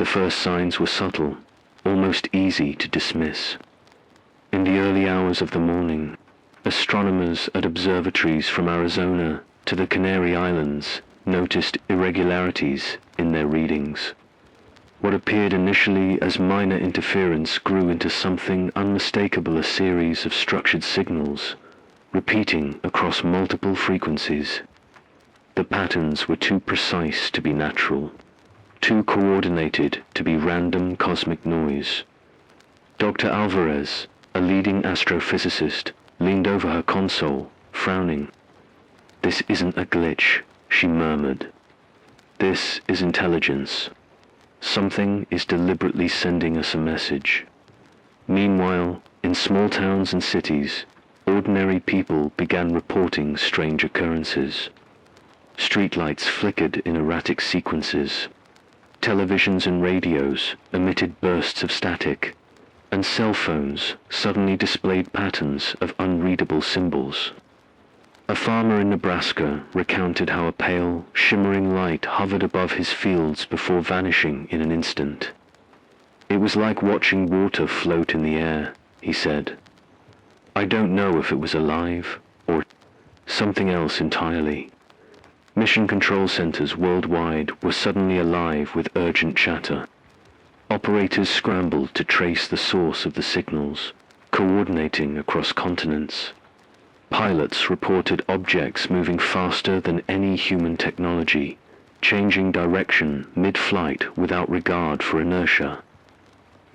The first signs were subtle, almost easy to dismiss. In the early hours of the morning, astronomers at observatories from Arizona to the Canary Islands noticed irregularities in their readings. What appeared initially as minor interference grew into something unmistakable, a series of structured signals, repeating across multiple frequencies. The patterns were too precise to be natural, too coordinated to be random cosmic noise. Dr. Alvarez, a leading astrophysicist, leaned over her console, frowning. "This isn't a glitch," she murmured. "This is intelligence. Something is deliberately sending us a message." Meanwhile, in small towns and cities, ordinary people began reporting strange occurrences. Streetlights flickered in erratic sequences. Televisions and radios emitted bursts of static, and cell phones suddenly displayed patterns of unreadable symbols. A farmer in Nebraska recounted how a pale, shimmering light hovered above his fields before vanishing in an instant. "It was like watching water float in the air," he said. "I don't know if it was alive or something else entirely." Mission control centers worldwide were suddenly alive with urgent chatter. Operators scrambled to trace the source of the signals, coordinating across continents. Pilots reported objects moving faster than any human technology, changing direction mid-flight without regard for inertia.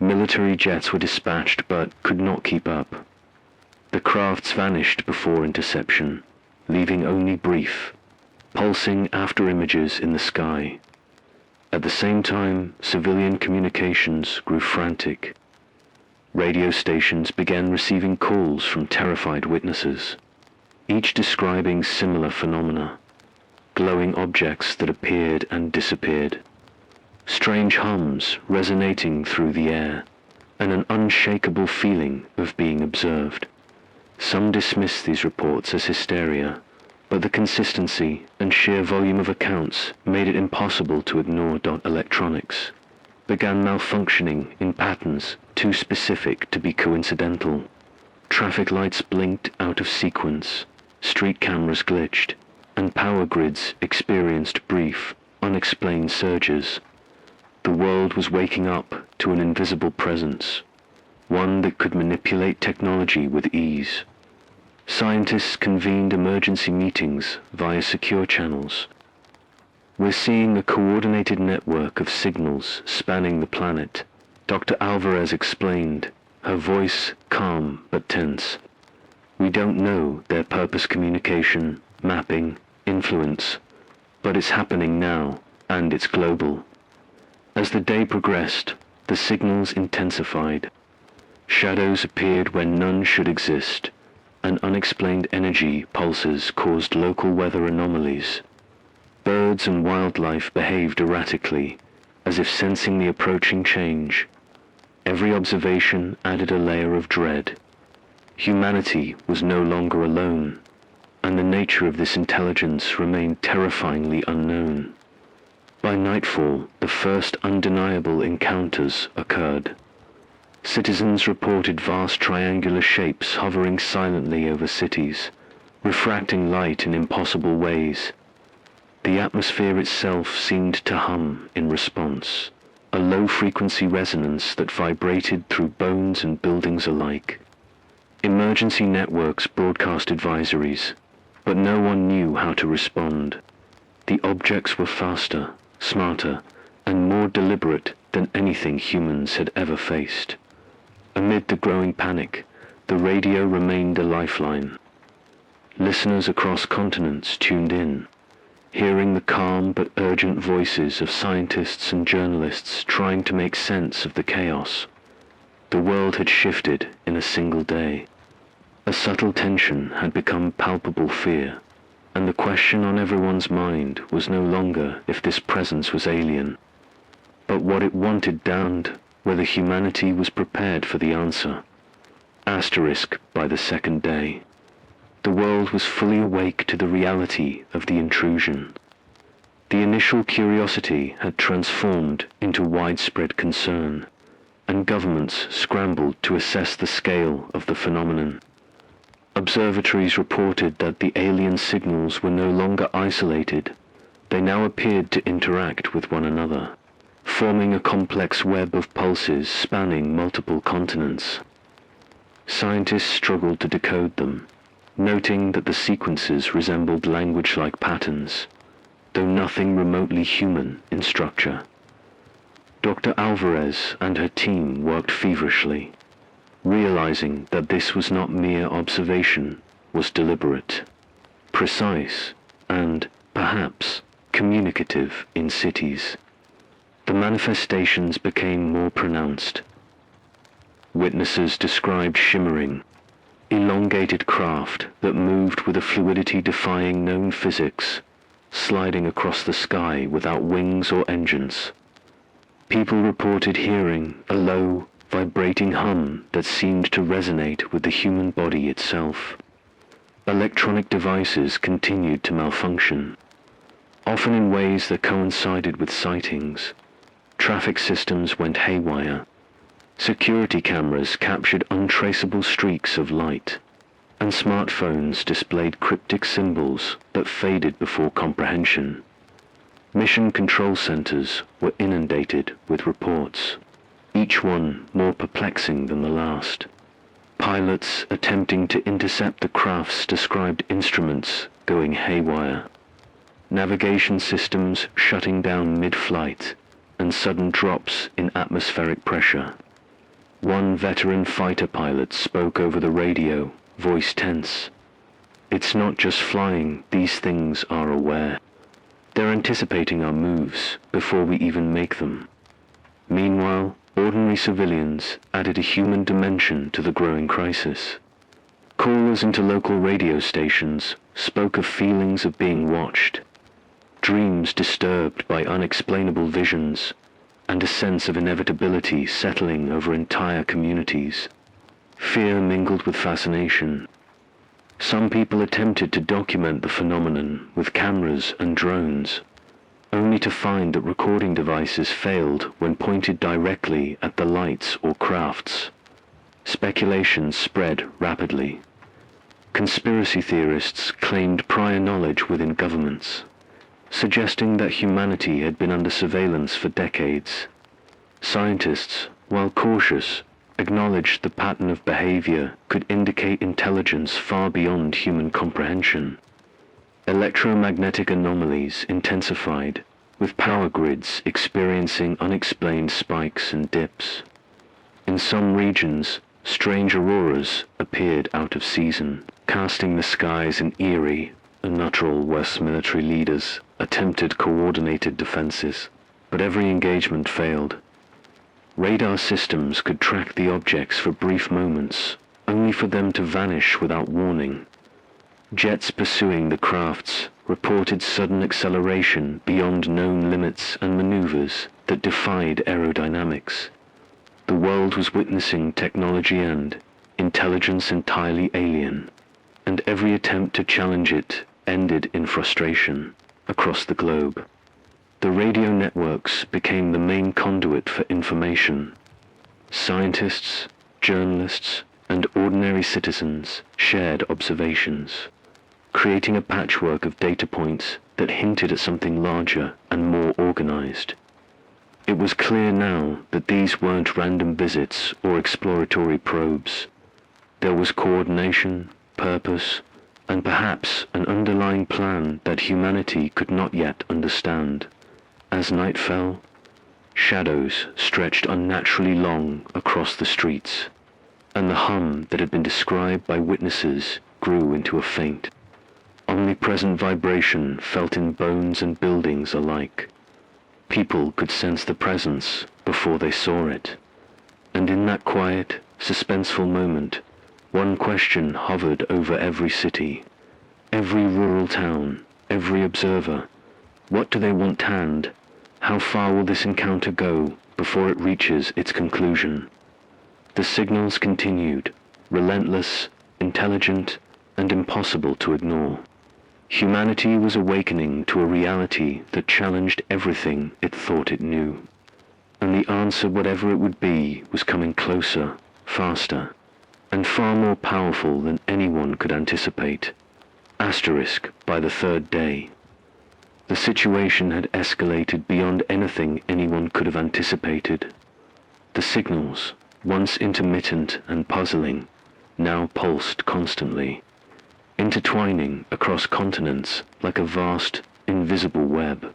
Military jets were dispatched but could not keep up. The crafts vanished before interception, leaving only brief, pulsing after images in the sky. At the same time, civilian communications grew frantic. Radio stations began receiving calls from terrified witnesses, each describing similar phenomena, glowing objects that appeared and disappeared, strange hums resonating through the air, and an unshakable feeling of being observed. Some dismissed these reports as hysteria, but the consistency and sheer volume of accounts made it impossible to ignore. Electronics began malfunctioning in patterns too specific to be coincidental. Traffic lights blinked out of sequence, street cameras glitched, and power grids experienced brief, unexplained surges. The world was waking up to an invisible presence, one that could manipulate technology with ease. Scientists convened emergency meetings via secure channels. "We're seeing a coordinated network of signals spanning the planet," Dr. Alvarez explained, her voice calm but tense. "We don't know their purpose, communication, mapping, influence, but it's happening now, and it's global." As the day progressed, the signals intensified. Shadows appeared where none should exist, and unexplained energy pulses caused local weather anomalies. Birds and wildlife behaved erratically, as if sensing the approaching change. Every observation added a layer of dread. Humanity was no longer alone, and the nature of this intelligence remained terrifyingly unknown. By nightfall, the first undeniable encounters occurred. Citizens reported vast triangular shapes hovering silently over cities, refracting light in impossible ways. The atmosphere itself seemed to hum in response, a low-frequency resonance that vibrated through bones and buildings alike. Emergency networks broadcast advisories, but no one knew how to respond. The objects were faster, smarter, and more deliberate than anything humans had ever faced. Amid the growing panic, the radio remained a lifeline. Listeners across continents tuned in, hearing the calm but urgent voices of scientists and journalists trying to make sense of the chaos. The world had shifted in a single day. A subtle tension had become palpable fear, and the question on everyone's mind was no longer if this presence was alien, but what it wanted downed, whether humanity was prepared for the answer. Asterisk by the second day. The world was fully awake to the reality of the intrusion. The initial curiosity had transformed into widespread concern, and governments scrambled to assess the scale of the phenomenon. Observatories reported that the alien signals were no longer isolated. They now appeared to interact with one another, forming a complex web of pulses spanning multiple continents. Scientists struggled to decode them, noting that the sequences resembled language-like patterns, though nothing remotely human in structure. Dr. Alvarez and her team worked feverishly, realizing that this was not mere observation, was deliberate, precise, and, perhaps, communicative in cities. The manifestations became more pronounced. Witnesses described shimmering, elongated craft that moved with a fluidity defying known physics, sliding across the sky without wings or engines. People reported hearing a low, vibrating hum that seemed to resonate with the human body itself. Electronic devices continued to malfunction, often in ways that coincided with sightings. Traffic systems went haywire. Security cameras captured untraceable streaks of light, and smartphones displayed cryptic symbols that faded before comprehension. Mission control centers were inundated with reports, each one more perplexing than the last. Pilots attempting to intercept the craft's described instruments going haywire. Navigation systems shutting down mid-flight, and sudden drops in atmospheric pressure. One veteran fighter pilot spoke over the radio, voice tense. "It's not just flying, these things are aware. They're anticipating our moves before we even make them." Meanwhile, ordinary civilians added a human dimension to the growing crisis. Callers into local radio stations spoke of feelings of being watched, dreams disturbed by unexplainable visions, and a sense of inevitability settling over entire communities. Fear mingled with fascination. Some people attempted to document the phenomenon with cameras and drones, only to find that recording devices failed when pointed directly at the lights or crafts. Speculation spread rapidly. Conspiracy theorists claimed prior knowledge within governments, suggesting that humanity had been under surveillance for decades. Scientists, while cautious, acknowledged the pattern of behavior could indicate intelligence far beyond human comprehension. Electromagnetic anomalies intensified, with power grids experiencing unexplained spikes and dips. In some regions, strange auroras appeared out of season, casting the skies in eerie, a nutshell where military leaders attempted coordinated defenses, but every engagement failed. Radar systems could track the objects for brief moments, only for them to vanish without warning. Jets pursuing the crafts reported sudden acceleration beyond known limits and maneuvers that defied aerodynamics. The world was witnessing technology and intelligence entirely alien, and every attempt to challenge it ended in frustration across the globe. The radio networks became the main conduit for information. Scientists, journalists, and ordinary citizens shared observations, creating a patchwork of data points that hinted at something larger and more organized. It was clear now that these weren't random visits or exploratory probes. There was coordination, purpose, and perhaps an underlying plan that humanity could not yet understand. As night fell, shadows stretched unnaturally long across the streets, and the hum that had been described by witnesses grew into a faint, omnipresent vibration felt in bones and buildings alike. People could sense the presence before they saw it, and in that quiet, suspenseful moment, one question hovered over every city, every rural town, every observer. What do they want hand? How far will this encounter go before it reaches its conclusion? The signals continued, relentless, intelligent, and impossible to ignore. Humanity was awakening to a reality that challenged everything it thought it knew. And the answer, whatever it would be, was coming closer, faster, and far more powerful than anyone could anticipate. Asterisk by the third day. The situation had escalated beyond anything anyone could have anticipated. The signals, once intermittent and puzzling, now pulsed constantly, intertwining across continents like a vast, invisible web.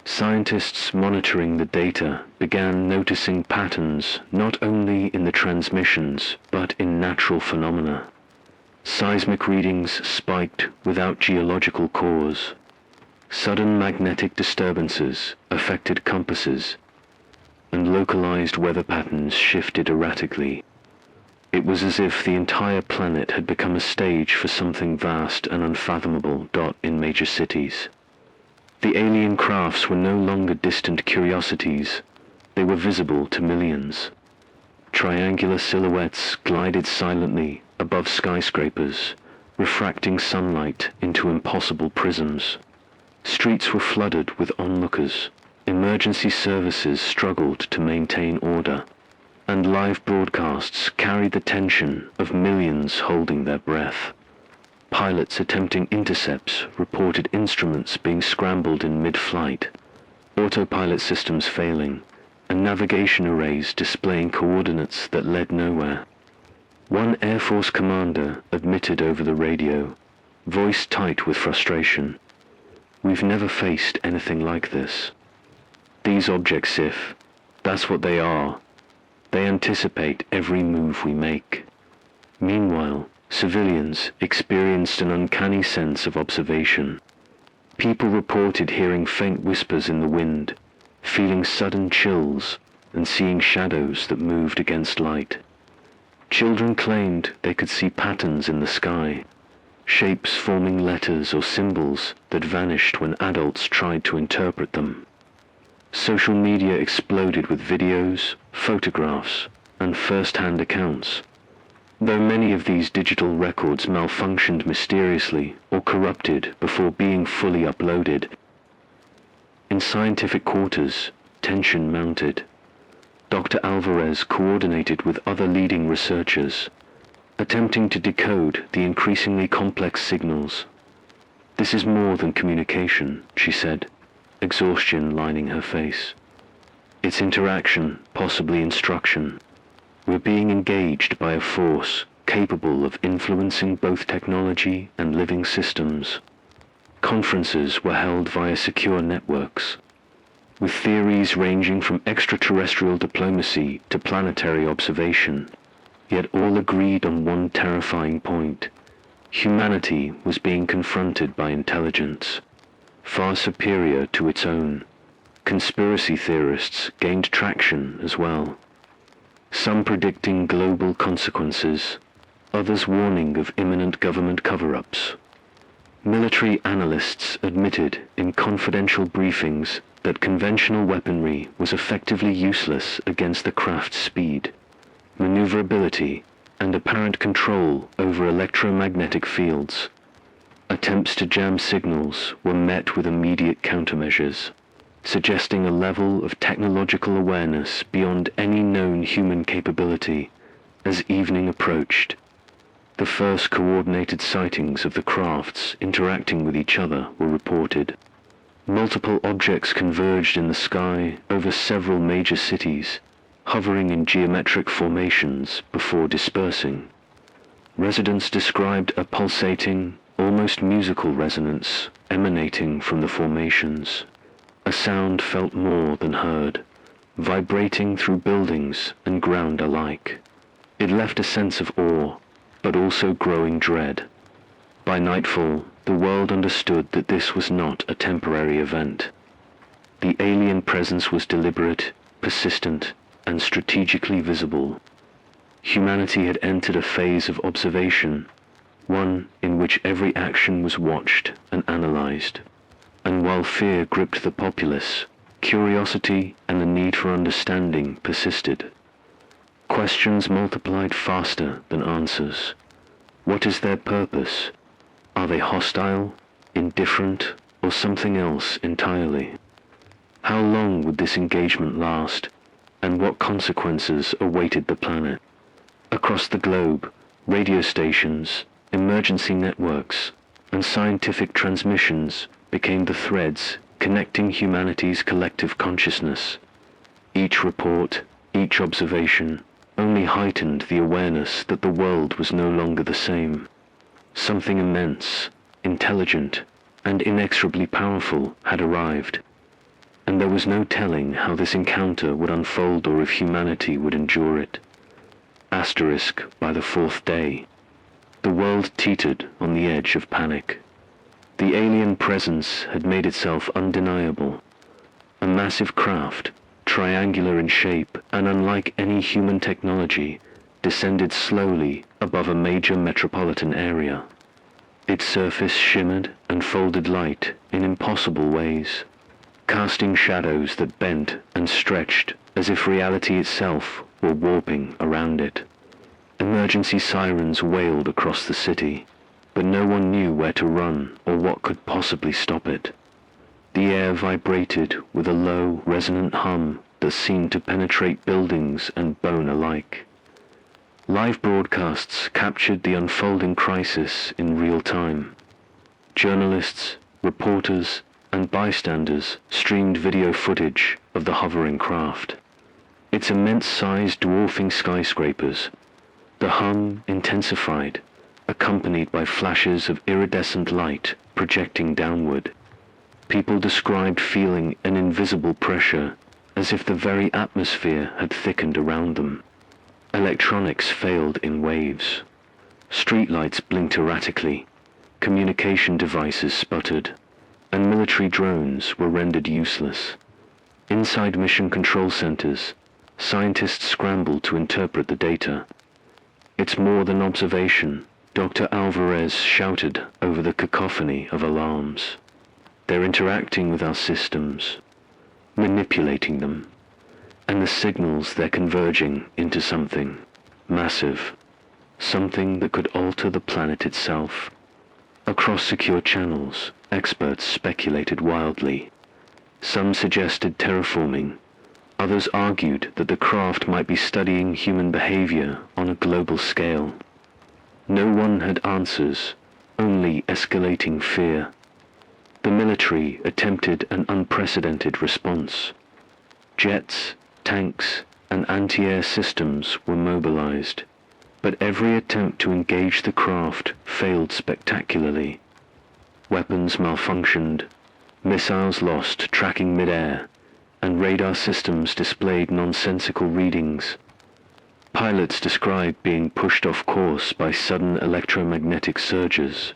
Scientists monitoring the data began noticing patterns not only in the transmissions but in natural phenomena. Seismic readings spiked without geological cause. Sudden magnetic disturbances affected compasses, and localized weather patterns shifted erratically. It was as if the entire planet had become a stage for something vast and unfathomable. In major cities. The alien crafts were no longer distant curiosities, they were visible to millions. Triangular silhouettes glided silently above skyscrapers, refracting sunlight into impossible prisms. Streets were flooded with onlookers. Emergency services struggled to maintain order, and live broadcasts carried the tension of millions holding their breath. Pilots attempting intercepts reported instruments being scrambled in mid-flight, autopilot systems failing, and navigation arrays displaying coordinates that led nowhere. One Air Force commander admitted over the radio, voice tight with frustration, "We've never faced anything like this. These objects, that's what they are. They anticipate every move we make." Meanwhile, civilians experienced an uncanny sense of observation. People reported hearing faint whispers in the wind, feeling sudden chills, and seeing shadows that moved against light. Children claimed they could see patterns in the sky, shapes forming letters or symbols that vanished when adults tried to interpret them. Social media exploded with videos, photographs, and first-hand accounts. Though many of these digital records malfunctioned mysteriously or corrupted before being fully uploaded. In scientific quarters, tension mounted. Dr. Alvarez coordinated with other leading researchers, attempting to decode the increasingly complex signals. "This is more than communication," she said, exhaustion lining her face. "It's interaction, possibly instruction. We're being engaged by a force capable of influencing both technology and living systems." Conferences were held via secure networks, with theories ranging from extraterrestrial diplomacy to planetary observation, yet all agreed on one terrifying point. Humanity was being confronted by intelligence, far superior to its own. Conspiracy theorists gained traction as well, some predicting global consequences, others warning of imminent government cover-ups. Military analysts admitted in confidential briefings that conventional weaponry was effectively useless against the craft's speed, maneuverability, and apparent control over electromagnetic fields. Attempts to jam signals were met with immediate countermeasures, suggesting a level of technological awareness beyond any known human capability. As evening approached, the first coordinated sightings of the crafts interacting with each other were reported. Multiple objects converged in the sky over several major cities, hovering in geometric formations before dispersing. Residents described a pulsating, almost musical resonance emanating from the formations. A sound felt more than heard, vibrating through buildings and ground alike. It left a sense of awe, but also growing dread. By nightfall, the world understood that this was not a temporary event. The alien presence was deliberate, persistent, and strategically visible. Humanity had entered a phase of observation, one in which every action was watched and analyzed. And while fear gripped the populace, curiosity and the need for understanding persisted. Questions multiplied faster than answers. What is their purpose? Are they hostile, indifferent, or something else entirely? How long would this engagement last, and what consequences awaited the planet? Across the globe, radio stations, emergency networks, and scientific transmissions became the threads connecting humanity's collective consciousness. Each report, each observation, only heightened the awareness that the world was no longer the same. Something immense, intelligent, and inexorably powerful had arrived, and there was no telling how this encounter would unfold or if humanity would endure it. Asterisk by the fourth day. The world teetered on the edge of panic. The alien presence had made itself undeniable. A massive craft, triangular in shape and unlike any human technology, descended slowly above a major metropolitan area. Its surface shimmered and folded light in impossible ways, casting shadows that bent and stretched as if reality itself were warping around it. Emergency sirens wailed across the city, but no one knew where to run or what could possibly stop it. The air vibrated with a low, resonant hum that seemed to penetrate buildings and bone alike. Live broadcasts captured the unfolding crisis in real time. Journalists, reporters, and bystanders streamed video footage of the hovering craft, its immense size dwarfing skyscrapers. The hum intensified, accompanied by flashes of iridescent light projecting downward. People described feeling an invisible pressure, as if the very atmosphere had thickened around them. Electronics failed in waves. Streetlights blinked erratically, communication devices sputtered, and military drones were rendered useless. Inside mission control centers, scientists scrambled to interpret the data. "It's more than observation," Dr. Alvarez shouted over the cacophony of alarms. "They're interacting with our systems, manipulating them, and the signals they're converging into something massive, something that could alter the planet itself." Across secure channels, experts speculated wildly. Some suggested terraforming. Others argued that the craft might be studying human behavior on a global scale. No one had answers, only escalating fear. The military attempted an unprecedented response. Jets, tanks, and anti-air systems were mobilized, but every attempt to engage the craft failed spectacularly. Weapons malfunctioned, missiles lost tracking mid-air, and radar systems displayed nonsensical readings. Pilots described being pushed off course by sudden electromagnetic surges,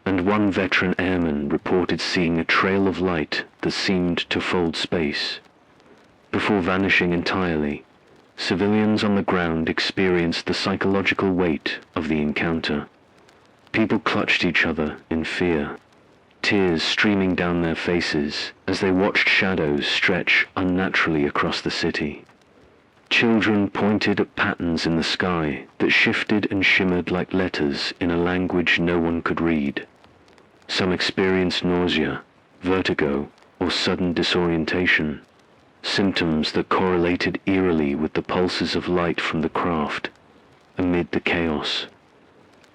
and one veteran airman reported seeing a trail of light that seemed to fold space. Before vanishing entirely, civilians on the ground experienced the psychological weight of the encounter. People clutched each other in fear, tears streaming down their faces as they watched shadows stretch unnaturally across the city. Children pointed at patterns in the sky that shifted and shimmered like letters in a language no one could read. Some experienced nausea, vertigo, or sudden disorientation, symptoms that correlated eerily with the pulses of light from the craft. Amid the chaos,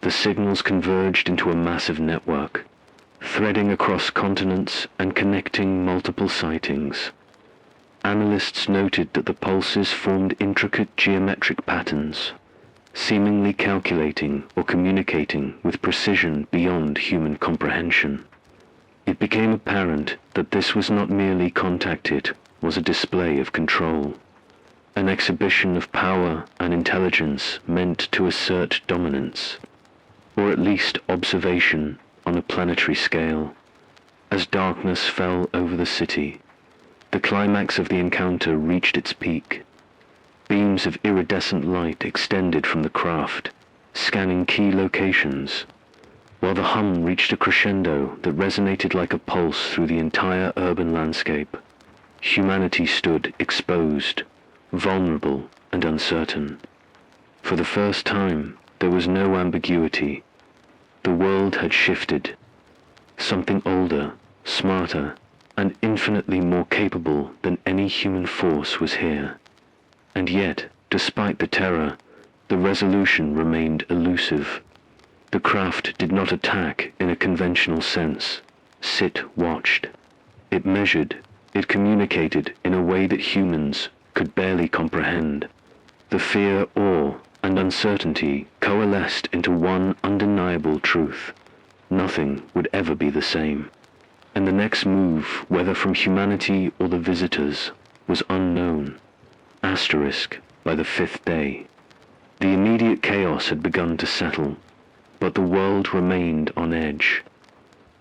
the signals converged into a massive network, threading across continents and connecting multiple sightings. Analysts noted that the pulses formed intricate geometric patterns, seemingly calculating or communicating with precision beyond human comprehension. It became apparent that this was not merely contact, it was a display of control, an exhibition of power and intelligence meant to assert dominance, or at least observation on a planetary scale. As darkness fell over the city, the climax of the encounter reached its peak. Beams of iridescent light extended from the craft, scanning key locations, while the hum reached a crescendo that resonated like a pulse through the entire urban landscape. Humanity stood exposed, vulnerable, and uncertain. For the first time, there was no ambiguity. The world had shifted. something older, smarter, and infinitely more capable than any human force was here. And yet, despite the terror, the resolution remained elusive. The craft did not attack in a conventional sense. Sit watched. It measured, it communicated in a way that humans could barely comprehend. The fear, awe, and uncertainty coalesced into one undeniable truth. Nothing would ever be the same. And the next move, whether from humanity or the visitors, was unknown. Asterisk, by the fifth day. The immediate chaos had begun to settle, but the world remained on edge.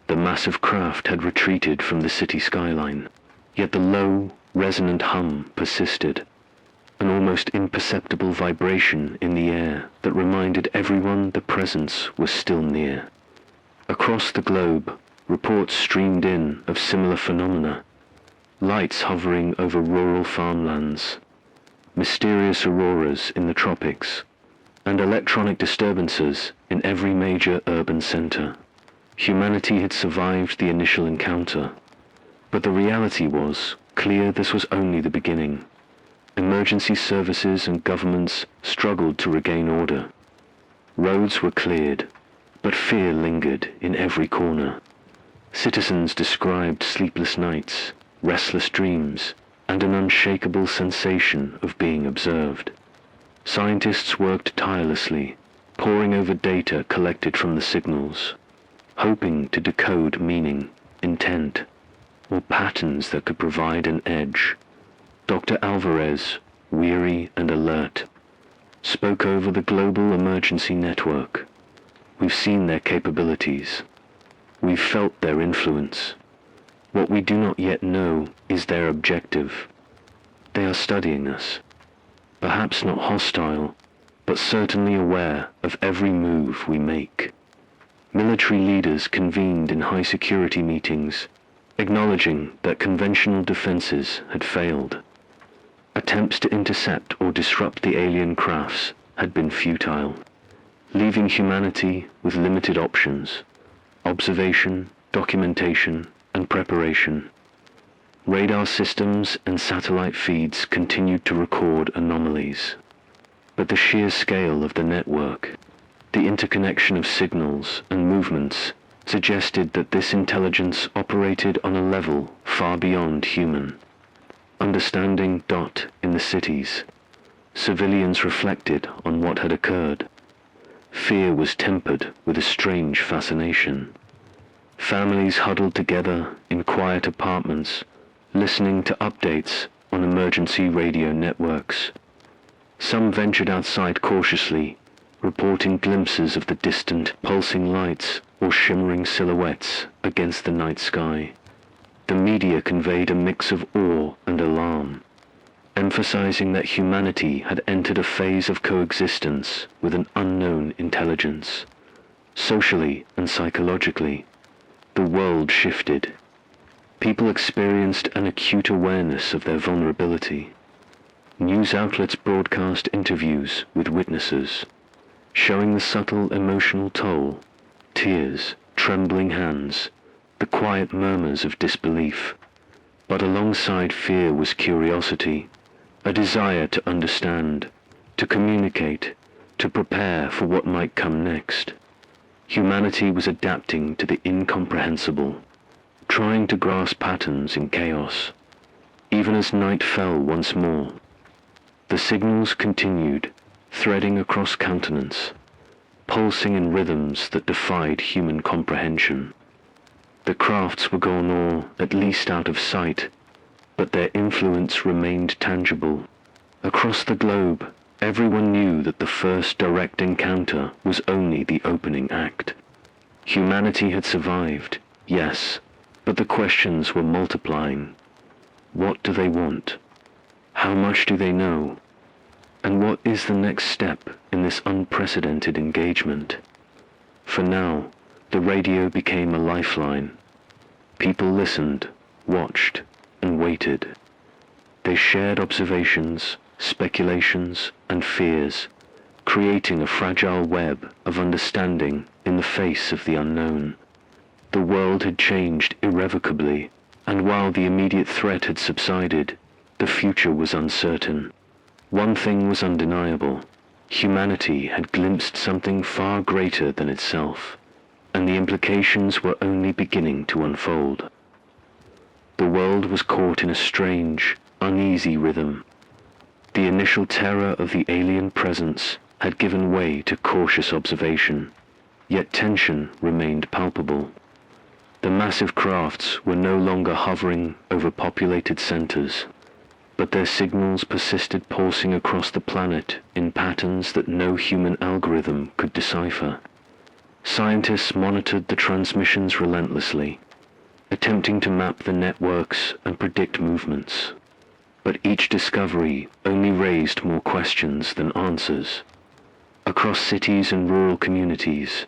The massive craft had retreated from the city skyline, yet the low, resonant hum persisted, an almost imperceptible vibration in the air that reminded everyone the presence was still near. Across the globe, reports streamed in of similar phenomena, lights hovering over rural farmlands, mysterious auroras in the tropics, and electronic disturbances in every major urban center. Humanity had survived the initial encounter, but the reality was clear this was only the beginning. Emergency services and governments struggled to regain order. Roads were cleared, but fear lingered in every corner. Citizens described sleepless nights, restless dreams, and an unshakable sensation of being observed. Scientists worked tirelessly, poring over data collected from the signals, hoping to decode meaning, intent, or patterns that could provide an edge. Dr. Alvarez, weary and alert, spoke over the global emergency network. We've seen their capabilities. We've felt their influence. What we do not yet know is their objective. They are studying us. Perhaps not hostile, but certainly aware of every move we make. Military leaders convened in high-security meetings, acknowledging that conventional defenses had failed. Attempts to intercept or disrupt the alien crafts had been futile, leaving humanity with limited options: observation, documentation, and preparation. Radar systems and satellite feeds continued to record anomalies, but the sheer scale of the network, the interconnection of signals and movements, suggested that this intelligence operated on a level far beyond human. Understanding in the cities, civilians reflected on what had occurred. Fear was tempered with a strange fascination. Families huddled together in quiet apartments, listening to updates on emergency radio networks. Some ventured outside cautiously, reporting glimpses of the distant pulsing lights or shimmering silhouettes against the night sky. The media conveyed a mix of awe and alarm, emphasizing that humanity had entered a phase of coexistence with an unknown intelligence. Socially and psychologically, the world shifted. People experienced an acute awareness of their vulnerability. News outlets broadcast interviews with witnesses, showing the subtle emotional toll: tears, trembling hands, the quiet murmurs of disbelief. But alongside fear was curiosity, a desire to understand, to communicate, to prepare for what might come next. Humanity was adapting to the incomprehensible, trying to grasp patterns in chaos. Even as night fell once more, the signals continued, threading across continents, pulsing in rhythms that defied human comprehension. The crafts were gone or at least out of sight, but their influence remained tangible. Across the globe, everyone knew that the first direct encounter was only the opening act. Humanity had survived, yes, but the questions were multiplying. What do they want? How much do they know? And what is the next step in this unprecedented engagement? For now, the radio became a lifeline. People listened, watched, and waited. They shared observations, speculations, and fears, creating a fragile web of understanding in the face of the unknown. The world had changed irrevocably, and while the immediate threat had subsided, the future was uncertain. One thing was undeniable. Humanity had glimpsed something far greater than itself, and the implications were only beginning to unfold. The world was caught in a strange, uneasy rhythm. The initial terror of the alien presence had given way to cautious observation, yet tension remained palpable. The massive crafts were no longer hovering over populated centers, but their signals persisted pulsing across the planet in patterns that no human algorithm could decipher. Scientists monitored the transmissions relentlessly, attempting to map the networks and predict movements. But each discovery only raised more questions than answers. Across cities and rural communities,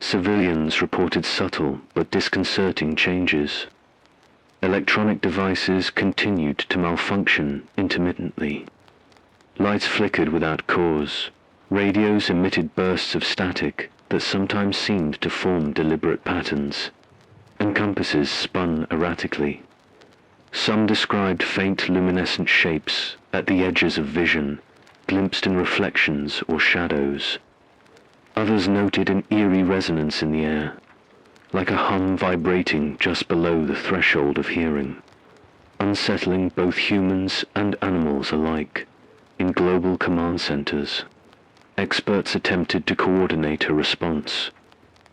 civilians reported subtle but disconcerting changes. Electronic devices continued to malfunction intermittently. Lights flickered without cause. Radios emitted bursts of static that sometimes seemed to form deliberate patterns, and compasses spun erratically. Some described faint luminescent shapes at the edges of vision, glimpsed in reflections or shadows. Others noted an eerie resonance in the air, like a hum vibrating just below the threshold of hearing, unsettling both humans and animals alike. In global command centers, experts attempted to coordinate a response.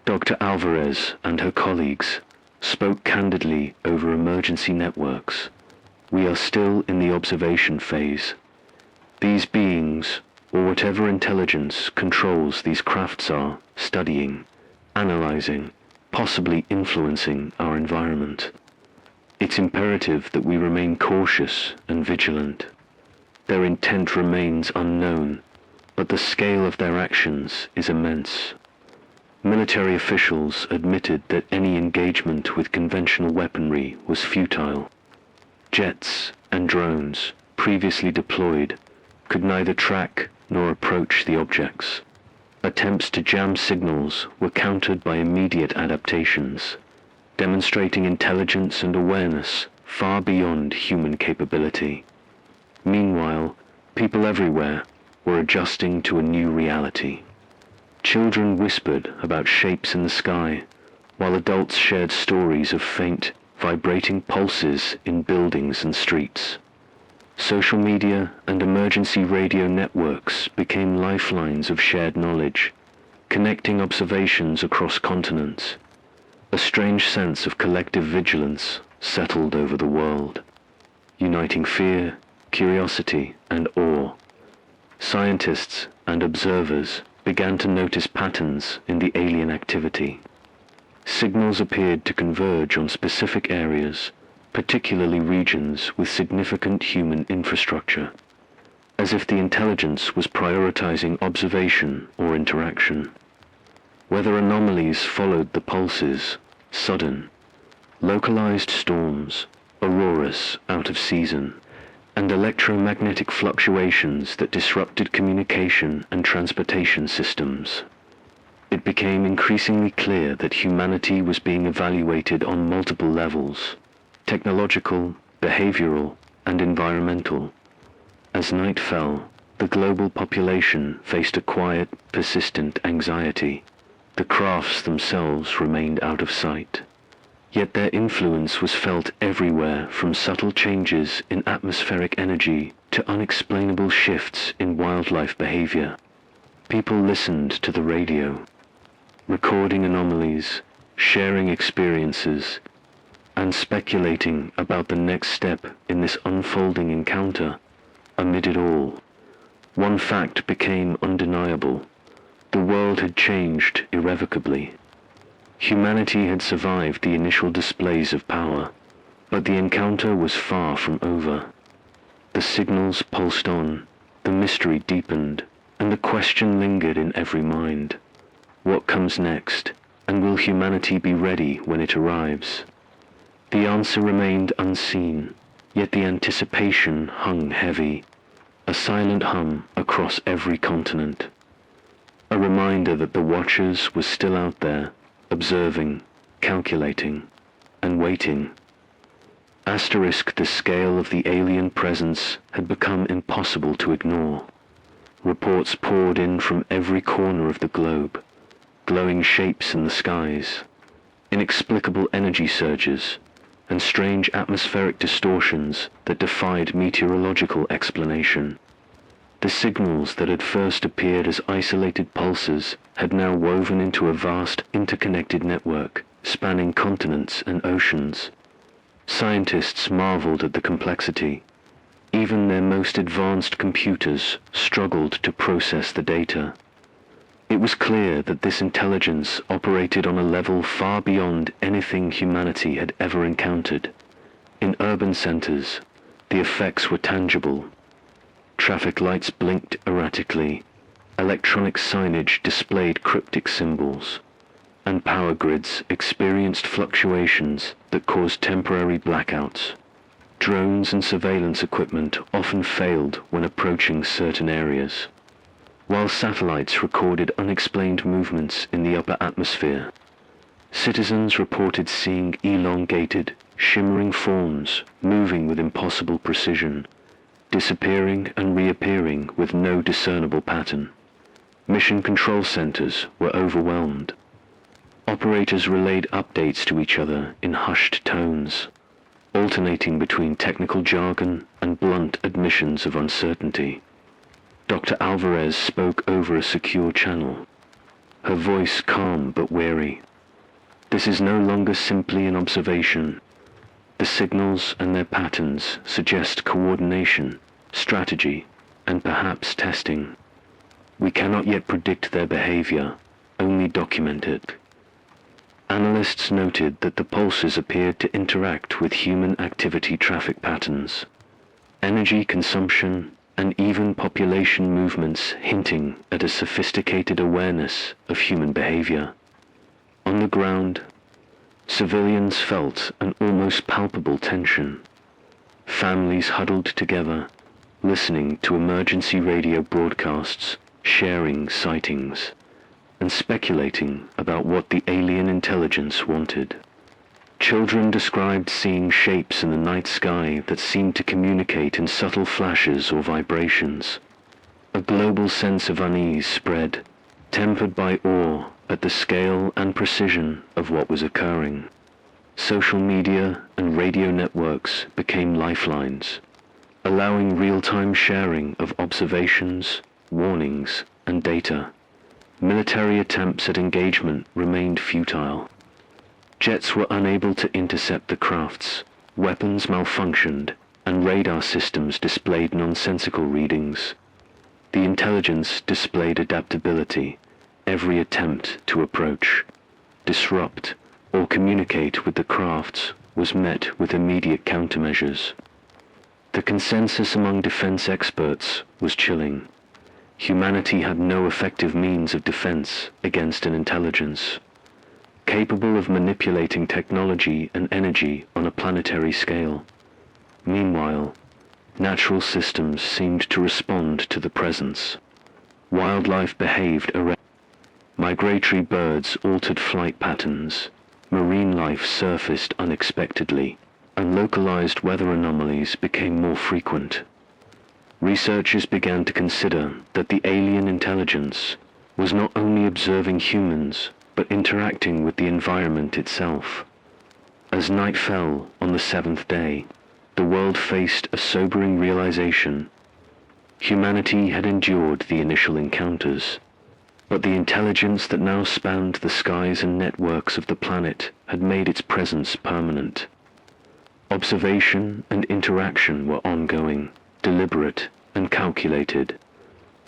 Dr. Alvarez and her colleagues spoke candidly over emergency networks. We are still in the observation phase. These beings, or whatever intelligence controls these crafts, are studying, analyzing, possibly influencing our environment. It's imperative that we remain cautious and vigilant. Their intent remains unknown, but the scale of their actions is immense. Military officials admitted that any engagement with conventional weaponry was futile. Jets and drones, previously deployed, could neither track nor approach the objects. Attempts to jam signals were countered by immediate adaptations, demonstrating intelligence and awareness far beyond human capability. Meanwhile, people everywhere were adjusting to a new reality. Children whispered about shapes in the sky, while adults shared stories of faint, vibrating pulses in buildings and streets. Social media and emergency radio networks became lifelines of shared knowledge, connecting observations across continents. A strange sense of collective vigilance settled over the world, uniting fear, curiosity, and awe. Scientists and observers began to notice patterns in the alien activity. Signals appeared to converge on specific areas, particularly regions with significant human infrastructure, as if the intelligence was prioritizing observation or interaction. Whether anomalies followed the pulses, sudden, localized storms, auroras out of season, and electromagnetic fluctuations that disrupted communication and transportation systems, it became increasingly clear that humanity was being evaluated on multiple levels: technological, behavioral, and environmental. As night fell, the global population faced a quiet, persistent anxiety. The crafts themselves remained out of sight, yet their influence was felt everywhere, from subtle changes in atmospheric energy to unexplainable shifts in wildlife behavior. People listened to the radio, recording anomalies, sharing experiences, and speculating about the next step in this unfolding encounter. Amid it all, one fact became undeniable: the world had changed irrevocably. Humanity had survived the initial displays of power, but the encounter was far from over. The signals pulsed on, the mystery deepened, and the question lingered in every mind: what comes next, and will humanity be ready when it arrives? The answer remained unseen, yet the anticipation hung heavy, a silent hum across every continent, a reminder that the Watchers were still out there, observing, calculating, and waiting. The scale of the alien presence had become impossible to ignore. Reports poured in from every corner of the globe, glowing shapes in the skies, inexplicable energy surges, and strange atmospheric distortions that defied meteorological explanation. The signals that had first appeared as isolated pulses had now woven into a vast interconnected network spanning continents and oceans. Scientists marveled at the complexity. Even their most advanced computers struggled to process the data. It was clear that this intelligence operated on a level far beyond anything humanity had ever encountered. In urban centers, the effects were tangible. Traffic lights blinked erratically, electronic signage displayed cryptic symbols, and power grids experienced fluctuations that caused temporary blackouts. Drones and surveillance equipment often failed when approaching certain areas, while satellites recorded unexplained movements in the upper atmosphere. Citizens reported seeing elongated, shimmering forms moving with impossible precision, disappearing and reappearing with no discernible pattern. Mission control centers were overwhelmed. Operators relayed updates to each other in hushed tones, alternating between technical jargon and blunt admissions of uncertainty. Dr. Alvarez spoke over a secure channel, her voice calm but wary. This is no longer simply an observation. The signals and their patterns suggest coordination, strategy, and perhaps testing. We cannot yet predict their behavior, only document it. Analysts noted that the pulses appeared to interact with human activity traffic patterns, energy consumption, and even population movements, hinting at a sophisticated awareness of human behavior. On the ground, civilians felt an almost palpable tension. Families huddled together, listening to emergency radio broadcasts, sharing sightings, and speculating about what the alien intelligence wanted. Children described seeing shapes in the night sky that seemed to communicate in subtle flashes or vibrations. A global sense of unease spread, tempered by awe at the scale and precision of what was occurring. Social media and radio networks became lifelines, allowing real-time sharing of observations, warnings, and data. Military attempts at engagement remained futile. Jets were unable to intercept the crafts, weapons malfunctioned, and radar systems displayed nonsensical readings. The intelligence displayed adaptability. Every attempt to approach, disrupt, or communicate with the crafts was met with immediate countermeasures. The consensus among defense experts was chilling. Humanity had no effective means of defense against an intelligence capable of manipulating technology and energy on a planetary scale. Meanwhile, natural systems seemed to respond to the presence. Wildlife behaved erratically. Migratory birds altered flight patterns, marine life surfaced unexpectedly, and localized weather anomalies became more frequent. Researchers began to consider that the alien intelligence was not only observing humans, but interacting with the environment itself. As night fell on the seventh day, the world faced a sobering realization. Humanity had endured the initial encounters, but the intelligence that now spanned the skies and networks of the planet had made its presence permanent. Observation and interaction were ongoing, deliberate, and calculated.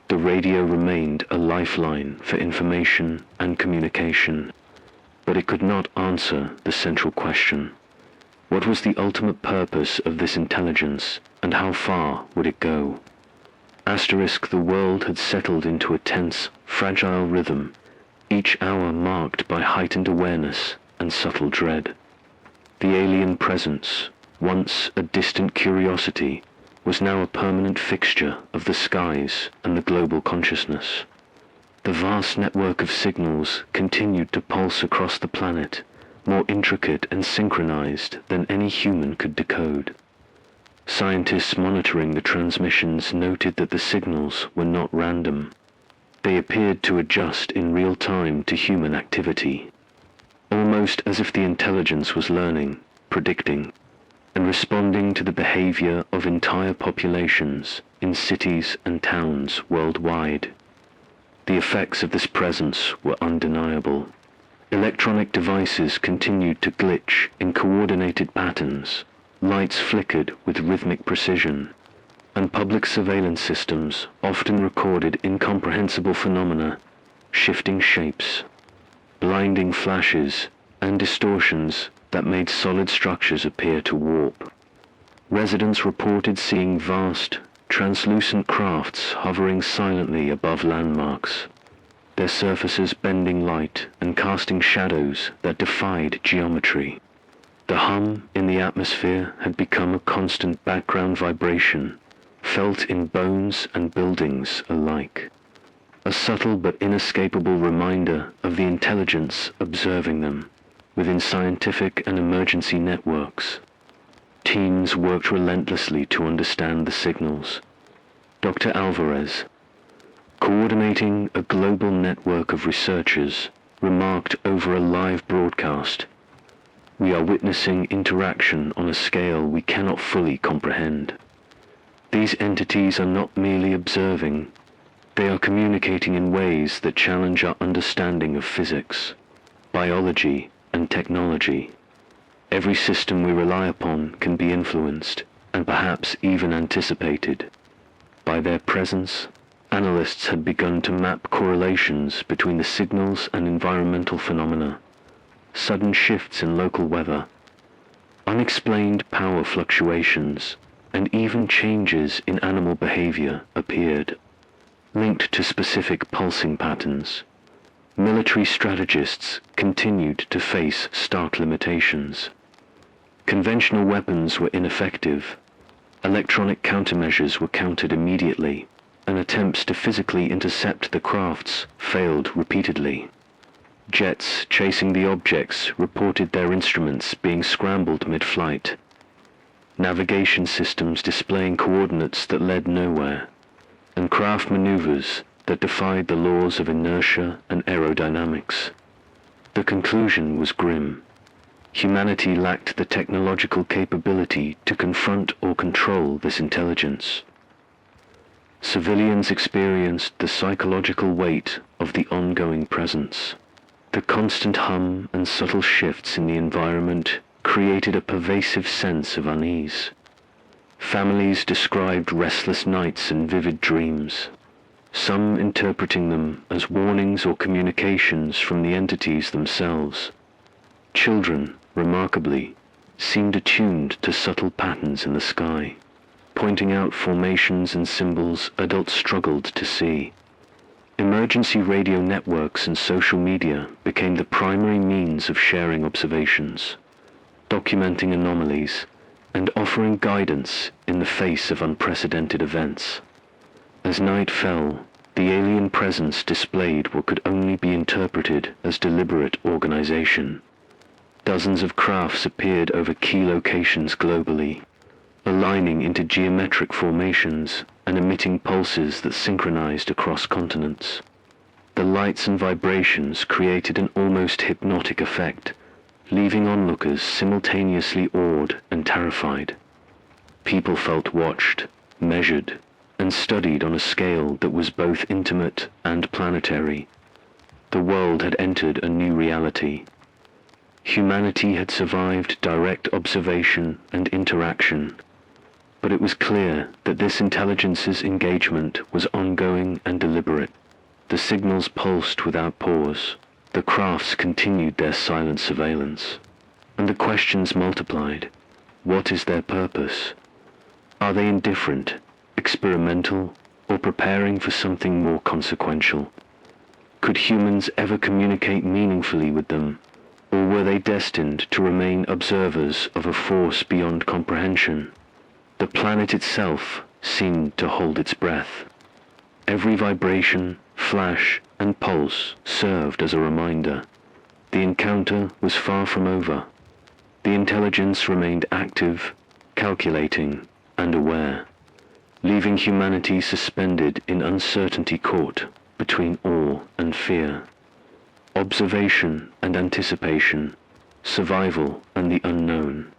The radio remained a lifeline for information and communication, but it could not answer the central question. What was the ultimate purpose of this intelligence, and how far would it go? The world had settled into a tense, fragile rhythm, each hour marked by heightened awareness and subtle dread. The alien presence, once a distant curiosity, was now a permanent fixture of the skies and the global consciousness. The vast network of signals continued to pulse across the planet, more intricate and synchronized than any human could decode. Scientists monitoring the transmissions noted that the signals were not random. They appeared to adjust in real time to human activity, almost as if the intelligence was learning, predicting, and responding to the behavior of entire populations in cities and towns worldwide. The effects of this presence were undeniable. Electronic devices continued to glitch in coordinated patterns, lights flickered with rhythmic precision, and public surveillance systems often recorded incomprehensible phenomena, shifting shapes, blinding flashes, and distortions that made solid structures appear to warp. Residents reported seeing vast, translucent crafts hovering silently above landmarks, their surfaces bending light and casting shadows that defied geometry. The hum in the atmosphere had become a constant background vibration, felt in bones and buildings alike, a subtle but inescapable reminder of the intelligence observing them within scientific and emergency networks. Teams worked relentlessly to understand the signals. Dr. Alvarez, coordinating a global network of researchers, remarked over a live broadcast, "We are witnessing interaction on a scale we cannot fully comprehend. These entities are not merely observing, they are communicating in ways that challenge our understanding of physics, biology, and technology. Every system we rely upon can be influenced, and perhaps even anticipated. By their presence, analysts had begun to map correlations between the signals and environmental phenomena. Sudden shifts in local weather, unexplained power fluctuations, and even changes in animal behavior appeared, linked to specific pulsing patterns. Military strategists continued to face stark limitations. Conventional weapons were ineffective. Electronic countermeasures were countered immediately, and attempts to physically intercept the crafts failed repeatedly. Jets chasing the objects reported their instruments being scrambled mid-flight. Navigation systems displaying coordinates that led nowhere, and craft maneuvers that defied the laws of inertia and aerodynamics. The conclusion was grim. Humanity lacked the technological capability to confront or control this intelligence. Civilians experienced the psychological weight of the ongoing presence. The constant hum and subtle shifts in the environment created a pervasive sense of unease. Families described restless nights and vivid dreams, some interpreting them as warnings or communications from the entities themselves. Children, remarkably, seemed attuned to subtle patterns in the sky, pointing out formations and symbols adults struggled to see. Emergency radio networks and social media became the primary means of sharing observations, documenting anomalies, and offering guidance in the face of unprecedented events. As night fell, the alien presence displayed what could only be interpreted as deliberate organization. Dozens of crafts appeared over key locations globally, aligning into geometric formations and emitting pulses that synchronized across continents. The lights and vibrations created an almost hypnotic effect, leaving onlookers simultaneously awed and terrified. People felt watched, measured, and studied on a scale that was both intimate and planetary. The world had entered a new reality. Humanity had survived direct observation and interaction, but it was clear that this intelligence's engagement was ongoing and deliberate. The signals pulsed without pause. The crafts continued their silent surveillance, and the questions multiplied. What is their purpose? Are they indifferent, experimental, or preparing for something more consequential? Could humans ever communicate meaningfully with them, or were they destined to remain observers of a force beyond comprehension? The planet itself seemed to hold its breath. Every vibration, flash, and pulse served as a reminder. The encounter was far from over. The intelligence remained active, calculating, and aware, leaving humanity suspended in uncertainty caught between awe and fear, observation and anticipation, survival and the unknown.